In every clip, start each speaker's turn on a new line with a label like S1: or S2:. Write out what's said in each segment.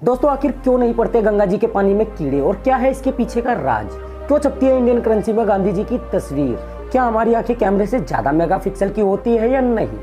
S1: दोस्तों आखिर क्यों नहीं पड़ते गंगा जी के पानी में कीड़े और क्या है इसके पीछे का राज? क्यों छपती है इंडियन करेंसी में गांधी जी की तस्वीर? क्या हमारी आंखें कैमरे से ज्यादा मेगापिक्सल की होती है या नहीं?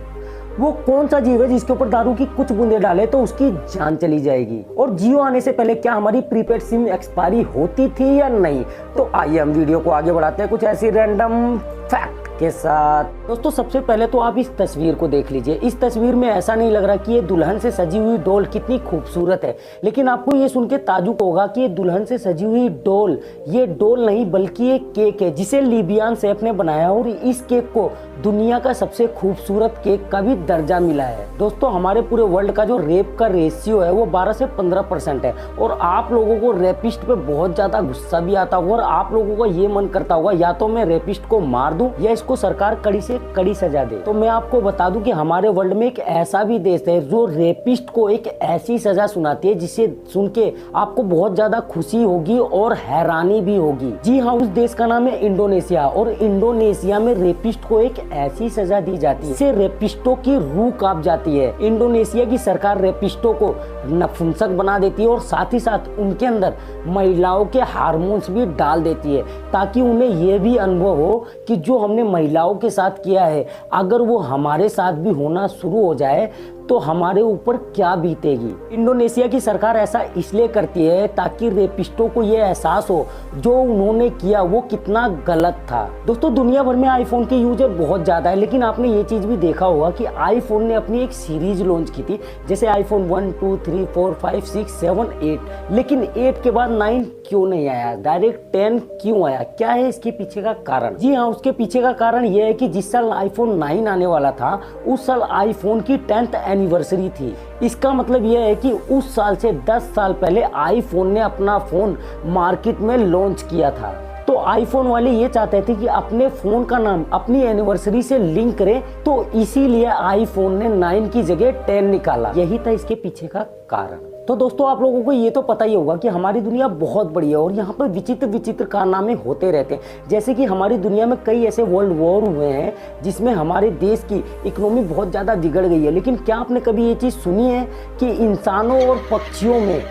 S1: वो कौन सा जीव है जिसके ऊपर दारू की कुछ बूंदे डाले तो उसकी जान चली जाएगी? और जियो आने से पहले क्या हमारी प्रीपेड सिम एक्सपायरी होती थी या नहीं? तो आइए हम वीडियो को आगे बढ़ाते हैं कुछ ऐसी रैंडम फैक्ट के साथ। दोस्तों सबसे पहले तो आप इस तस्वीर को देख लीजिए। इस तस्वीर में ऐसा नहीं लग रहा कि ये दुल्हन से सजी हुई डोल कितनी खूबसूरत है, लेकिन आपको ये सुन के ताजुब होगा कि ये दुल्हन से सजी हुई डोल ये डोल नहीं बल्कि एक केक है जिसे लिबियान शेफ ने बनाया और इस केक को दुनिया का सबसे खूबसूरत केक का भी दर्जा मिला है। दोस्तों हमारे पूरे वर्ल्ड का जो रेप का रेशियो है वो 12 से 15% है और आप लोगों को रेपिस्ट पे बहुत ज्यादा गुस्सा भी आता होगा और आप लोगों का ये मन करता होगा या तो मैं रेपिस्ट को मार दूं या इसको सरकार कड़ी से कड़ी सजा दे। तो मैं आपको बता दूं कि हमारे वर्ल्ड में एक ऐसा भी देश है जो रेपिस्ट को एक ऐसी सजा सुनाती है जिसे सुन के आपको बहुत ज्यादा खुशी होगी और हैरानी भी होगी। जी हाँ, उस देश का नाम है इंडोनेशिया और इंडोनेशिया में रेपिस्ट को एक ऐसी सजा दी जाती है इससे रेपिस्टों की रूह कांप जाती है। इंडोनेशिया की सरकार रेपिस्टों को नपुंसक बना देती है और साथ ही साथ उनके अंदर महिलाओं के हार्मोन्स भी डाल देती है ताकि उन्हें यह भी अनुभव हो कि जो हमने महिलाओं के साथ किया है अगर वो हमारे साथ भी होना शुरू हो जाए तो हमारे ऊपर क्या बीतेगी। इंडोनेशिया की सरकार ऐसा इसलिए करती है ताकि रेपिस्टों को ये एहसास हो जो उन्होंने किया वो कितना गलत था। दोस्तों दुनिया भर में आईफोन के यूजर बहुत ज्यादा है, लेकिन आपने ये चीज भी देखा होगा कि आईफोन ने अपनी एक सीरीज लॉन्च की थी जैसे आईफोन 1, 2, 3, 4, 5, 6, 7, 8, लेकिन 8 के बाद 9 क्यों नहीं आया, डायरेक्ट 10 क्यों आया? क्या है इसके पीछे का कारण? जी हाँ, उसके पीछे का कारण यह है कि जिस साल आईफोन 9 आने वाला था उस साल आईफोन की 10th एनिवर्सरी थी। इसका मतलब यह है कि उस साल से 10 साल पहले आईफोन ने अपना फोन मार्केट में लॉन्च किया था। तो आईफोन वाले ये चाहते थे कि अपने फोन का नाम अपनी एनिवर्सरी से लिंक करें, तो इसीलिए आईफोन ने 9 की जगह 10 निकाला। यही था इसके पीछे का कारण। तो दोस्तों आप लोगों को ये तो पता ही होगा कि हमारी दुनिया बहुत बड़ी है और यहाँ पर विचित्र विचित्र कारनामे होते रहते हैं। जैसे कि हमारी दुनिया में कई ऐसे वर्ल्ड वॉर हुए हैं जिसमें हमारे देश की इकोनॉमी बहुत ज़्यादा बिगड़ गई है, लेकिन क्या आपने कभी ये चीज़ सुनी है कि इंसानों और पक्षियों में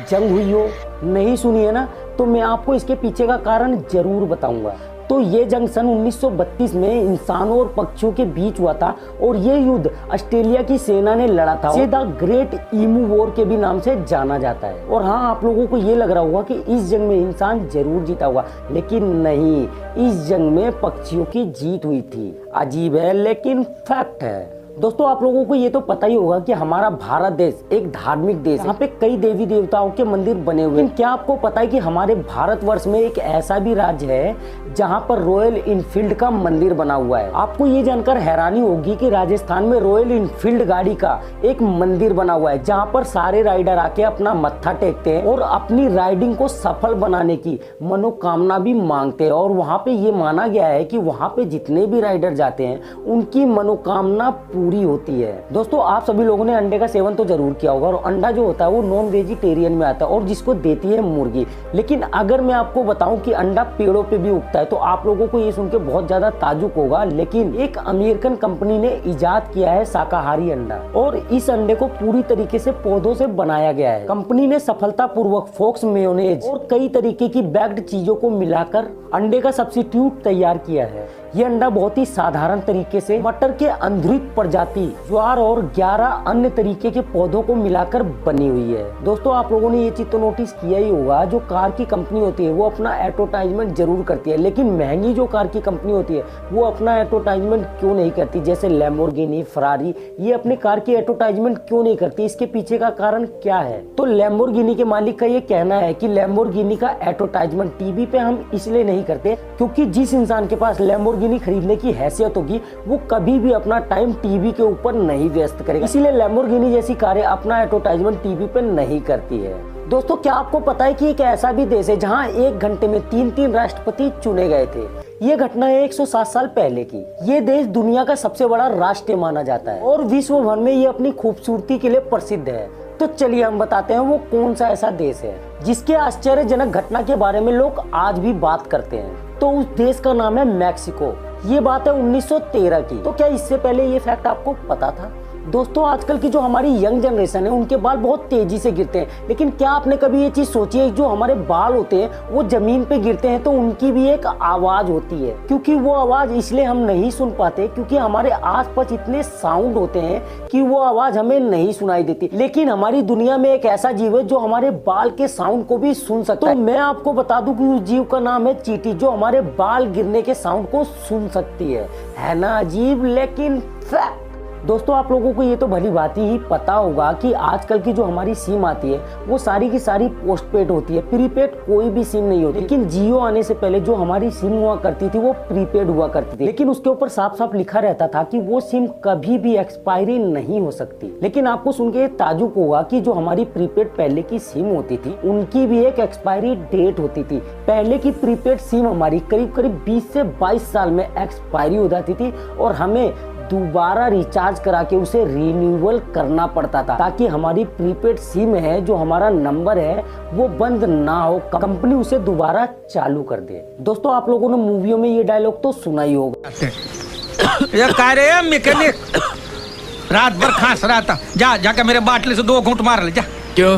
S1: जंग हुई हो? नहीं सुनी है ना? तो मैं आपको इसके पीछे का कारण जरूर बताऊंगा। तो ये जंग सन 1932 में इंसानों और पक्षियों के बीच हुआ था और ये युद्ध ऑस्ट्रेलिया की सेना ने लड़ा था। इसे द ग्रेट ईमू वॉर के भी नाम से जाना जाता है। और हाँ, आप लोगों को ये लग रहा होगा कि इस जंग में इंसान जरूर जीता होगा, लेकिन नहीं, इस जंग में पक्षियों की जीत हुई थी। अजीब है लेकिन फैक्ट है। दोस्तों आप लोगों को ये तो पता ही होगा कि हमारा भारत देश एक धार्मिक देश है, यहाँ पे कई देवी देवताओं के मंदिर बने हुए हैं। क्या आपको पता है कि हमारे भारतवर्ष में एक ऐसा भी राज्य है जहाँ पर रॉयल इनफील्ड का मंदिर बना हुआ है? आपको ये जानकर हैरानी होगी कि राजस्थान में रॉयल इनफील्ड गाड़ी का एक मंदिर बना हुआ है जहाँ पर सारे राइडर आके अपना मत्था टेकते हैं और अपनी राइडिंग को सफल बनाने की मनोकामना भी मांगते हैं। और वहाँ पे ये माना गया है कि वहाँ पे जितने भी राइडर जाते हैं उनकी मनोकामना पूरी होती है। दोस्तों आप सभी लोगों ने अंडे का सेवन तो जरूर किया होगा और अंडा जो होता है वो नॉन वेजिटेरियन में आता है और जिसको देती है मुर्गी। लेकिन अगर मैं आपको बताऊं कि अंडा पेड़ों पे भी उगता है तो आप लोगों को ये सुन के बहुत ज्यादा ताजुब होगा, लेकिन एक अमेरिकन कंपनी ने इजाद किया है शाकाहारी अंडा और इस अंडे को पूरी तरीके से पौधों से बनाया गया है। कंपनी ने सफलतापूर्वक फोक्स मेयोनेज और कई तरीके की बैक्ड चीजों को मिलाकर अंडे का सब्स्टिट्यूट तैयार किया है। ये अंडा बहुत ही साधारण तरीके से मटर के अंकुरित प्रजाति, ज्वार और 11 अन्य तरीके के पौधों को मिलाकर बनी हुई है। दोस्तों आप लोगों ने ये चीज तो नोटिस किया ही होगा, जो कार की कंपनी होती है वो अपना एडवर्टाइजमेंट जरूर करती है, लेकिन महंगी जो कार की कंपनी होती है वो अपना एडवर्टाइजमेंट क्यों नहीं करती? जैसे लैम्बोर्गिनी, फरारी, ये अपनी कार की एडवर्टाइजमेंट क्यों नहीं करती? इसके पीछे का कारण क्या है? तो लैम्बोर्गिनी के मालिक का ये कहना है कि लैम्बोर्गिनी का एडवर्टाइजमेंट टीवी पे हम इसलिए नहीं करते क्योंकि जिस इंसान के पास लैम्बोर्गिनी खरीदने की हैसियत होगी वो कभी भी अपना टाइम टीवी के ऊपर नहीं व्यस्त करेगा, इसीलिए लैम्बोर्गिनी जैसी कारें अपना एडवर्टाइजमेंट टीवी पे नहीं करती है। दोस्तों क्या आपको पता है कि एक ऐसा भी देश है जहां 1 घंटे में 3 राष्ट्रपति चुने गए थे? ये घटना है 107 साल पहले की। ये देश दुनिया का सबसे बड़ा राष्ट्र माना जाता है और विश्व भर में ये अपनी खूबसूरती के लिए प्रसिद्ध है। तो चलिए हम बताते हैं वो कौन सा ऐसा देश है जिसके आश्चर्यजनक घटना के बारे में लोग आज भी बात करते हैं। तो उस देश का नाम है मैक्सिको। ये बात है 1913 की। तो क्या इससे पहले ये फैक्ट आपको पता था? दोस्तों आजकल की जो हमारी यंग जनरेशन है उनके बाल बहुत तेजी से गिरते हैं, लेकिन क्या आपने कभी ये चीज सोची है जो हमारे बाल होते हैं वो जमीन पे गिरते हैं तो उनकी भी एक आवाज होती है, क्योंकि वो आवाज इसलिए हम नहीं सुन पाते क्योंकि हमारे आसपास इतने साउंड होते हैं कि वो आवाज हमें नहीं सुनाई देती। लेकिन हमारी दुनिया में एक ऐसा जीव है जो हमारे बाल के साउंड को भी सुन सकता है। तो मैं आपको बता दूं कि उस जीव का नाम है चींटी, जो हमारे बाल गिरने के साउंड को सुन सकती है ना अजीब लेकिन फैक्ट। दोस्तों आप लोगों को ये तो भली बात ही पता होगा कि आजकल की जो हमारी सिम आती है वो सारी की सारी पोस्टपेड होती है, प्रीपेड कोई भी सिम नहीं होती। लेकिन जियो आने से पहले जो हमारी सिम हुआ करती थी वो प्रीपेड हुआ करती थी, लेकिन उसके ऊपर साफ साफ लिखा रहता था कि वो सिम कभी भी एक्सपायरी नहीं हो सकती। लेकिन आपको सुन के ताजुब होगा कि जो हमारी प्रीपेड पहले की सिम होती थी उनकी भी एक एक्सपायरी डेट होती थी। पहले की प्रीपेड सिम हमारी करीब करीब 20 से 22 साल में एक्सपायरी हो जाती थी और हमें दोबारा रिचार्ज करा के उसे रिन्यूअल करना पड़ता था ताकि हमारी प्रीपेड सिम है जो हमारा नंबर है वो बंद ना हो, कंपनी उसे दोबारा चालू कर दे। दोस्तों आप लोगों ने मूवियों में ये डायलॉग तो सुना ही होगा।
S2: ये कह रहे हैं मैकेनिक रात भर खांस रहा था, जाके मेरे बाटले से 2 घूंट मार ले जा।
S3: क्यों,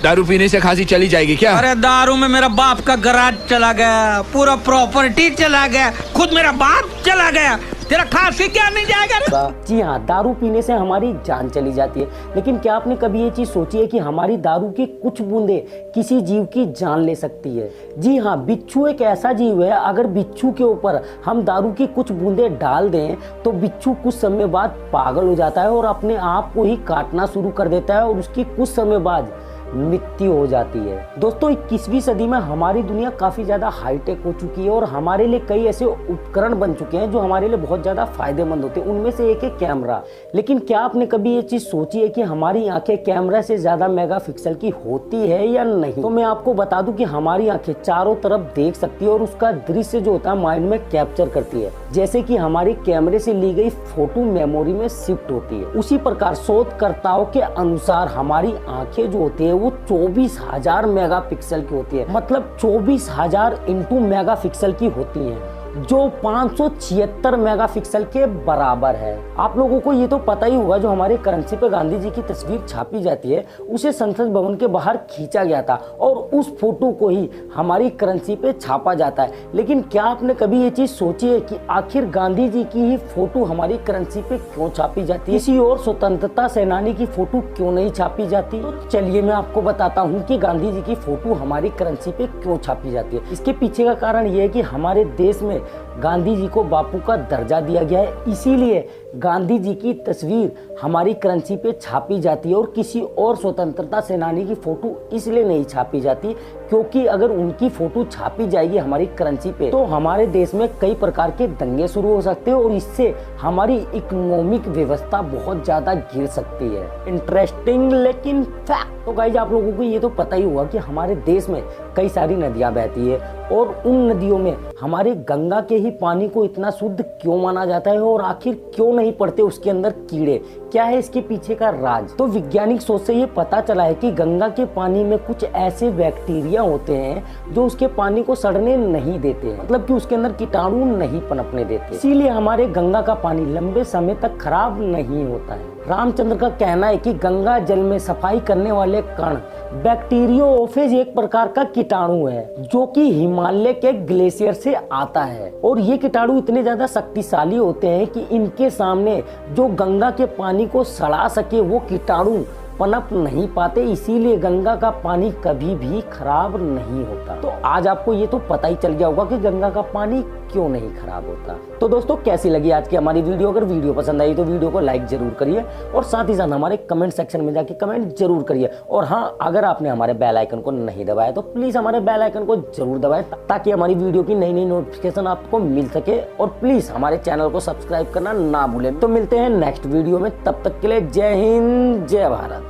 S3: दारू पीने से खांसी चली जाएगी क्या?
S2: अरे दारू में मेरा बाप का गराज चला गया, पूरा प्रॉपर्टी चला गया, खुद मेरा बाप चला गया, तेरा खांसी क्या नहीं जाएगा?
S1: जी हाँ, दारू पीने से हमारी जान चली जाती है, लेकिन क्या आपने कभी ये चीज सोची है कि हमारी दारू की कुछ बूंदे किसी जीव की जान ले सकती है? जी हाँ, बिच्छू एक ऐसा जीव है, अगर बिच्छू के ऊपर हम दारू की कुछ बूंदे डाल दें तो बिच्छू कुछ समय बाद पागल हो जाता है और अपने आप को ही काटना शुरू कर देता है और उसकी कुछ समय बाद मृत्यु हो जाती है। दोस्तों 21वीं सदी में हमारी दुनिया काफी ज्यादा हाईटेक हो चुकी है और हमारे लिए कई ऐसे उपकरण बन चुके हैं जो हमारे लिए बहुत ज्यादा फायदेमंद होते हैं। उनमें से एक है कैमरा। लेकिन क्या आपने कभी ये चीज सोची है कि हमारी आंखें कैमरा से ज्यादा मेगापिक्सल की होती है या नहीं? तो मैं आपको बता दूं कि हमारी आंखें चारों तरफ देख सकती है और उसका दृश्य जो होता है माइंड में कैप्चर करती है, जैसे कि हमारी कैमरे से ली गई फोटो मेमोरी में शिफ्ट होती है। उसी प्रकार शोधकर्ताओं के अनुसार हमारी आंखें जो होती है वो 24,000 मेगापिक्सल की होती है, मतलब 24,000 इंटू मेगापिक्सल की होती हैं, जो 576 मेगापिक्सल के बराबर है। आप लोगों को ये तो पता ही होगा, जो हमारे करेंसी पे गांधी जी की तस्वीर छापी जाती है उसे संसद भवन के बाहर खींचा गया था और उस फोटो को ही हमारी करेंसी पे छापा जाता है। लेकिन क्या आपने कभी ये चीज सोची है कि आखिर गांधी जी की ही फोटो हमारी करेंसी पे क्यों छापी जाती है? किसी और स्वतंत्रता सेनानी की फोटो क्यों नहीं छापी जाती? तो चलिए मैं आपको बताता हूँ कि गांधी जी की फोटो हमारी करेंसी पे क्यों छापी जाती है। इसके पीछे का कारण ये है कि हमारे देश में गांधी जी को बापू का दर्जा दिया गया है, इसीलिए गांधी जी की तस्वीर हमारी करेंसी पे छापी जाती है और किसी और स्वतंत्रता सेनानी की फोटो इसलिए नहीं छापी जाती क्योंकि अगर उनकी फोटो छापी जाएगी हमारी करेंसी पे तो हमारे देश में कई प्रकार के दंगे शुरू हो सकते हैं और इससे हमारी इकोनॉमिक व्यवस्था बहुत ज्यादा गिर सकती है। इंटरेस्टिंग लेकिन फैक्ट। तो गाइस आप लोगों को ये तो पता ही होगा कि हमारे देश में कई सारी नदियां बहती है और उन नदियों में हमारे गंगा के ही पानी को इतना शुद्ध क्यों माना जाता है और आखिर क्यों नहीं पड़ते उसके अंदर कीड़े? क्या है इसके पीछे का राज? तो वैज्ञानिक सोच से ये पता चला है कि गंगा के पानी में कुछ ऐसे बैक्टीरिया होते हैं जो उसके पानी को सड़ने नहीं देते हैं, मतलब कि उसके अंदर कीटाणु नहीं पनपने देते, इसीलिए हमारे गंगा का पानी लंबे समय तक खराब नहीं होता है। रामचंद्र का कहना है कि गंगा जल में सफाई करने वाले कण बैक्टीरियोफेज एक प्रकार का कीटाणु है जो कि हिमालय के ग्लेशियर से आता है और ये कीटाणु इतने ज्यादा शक्तिशाली होते हैं कि इनके सामने जो गंगा के पानी को सड़ा सके वो कीटाणु पनप नहीं पाते, इसीलिए गंगा का पानी कभी भी खराब नहीं होता। तो आज आपको ये तो पता ही चल गया होगा कि गंगा का पानी क्यों नहीं खराब होता। तो दोस्तों कैसी लगी आज की हमारी वीडियो? अगर वीडियो पसंद आई तो वीडियो को लाइक जरूर करिए और साथ ही साथ हमारे कमेंट सेक्शन में जाके कमेंट जरूर करिए। और हाँ, अगर आपने हमारे बेल आइकन को नहीं दबाया तो प्लीज हमारे बेल आइकन को जरूर दबाएं ताकि हमारी वीडियो की नई नई नोटिफिकेशन आपको मिल सके। और प्लीज हमारे चैनल को सब्सक्राइब करना ना भूलें। तो मिलते हैं नेक्स्ट वीडियो में, तब तक के लिए जय हिंद जय भारत।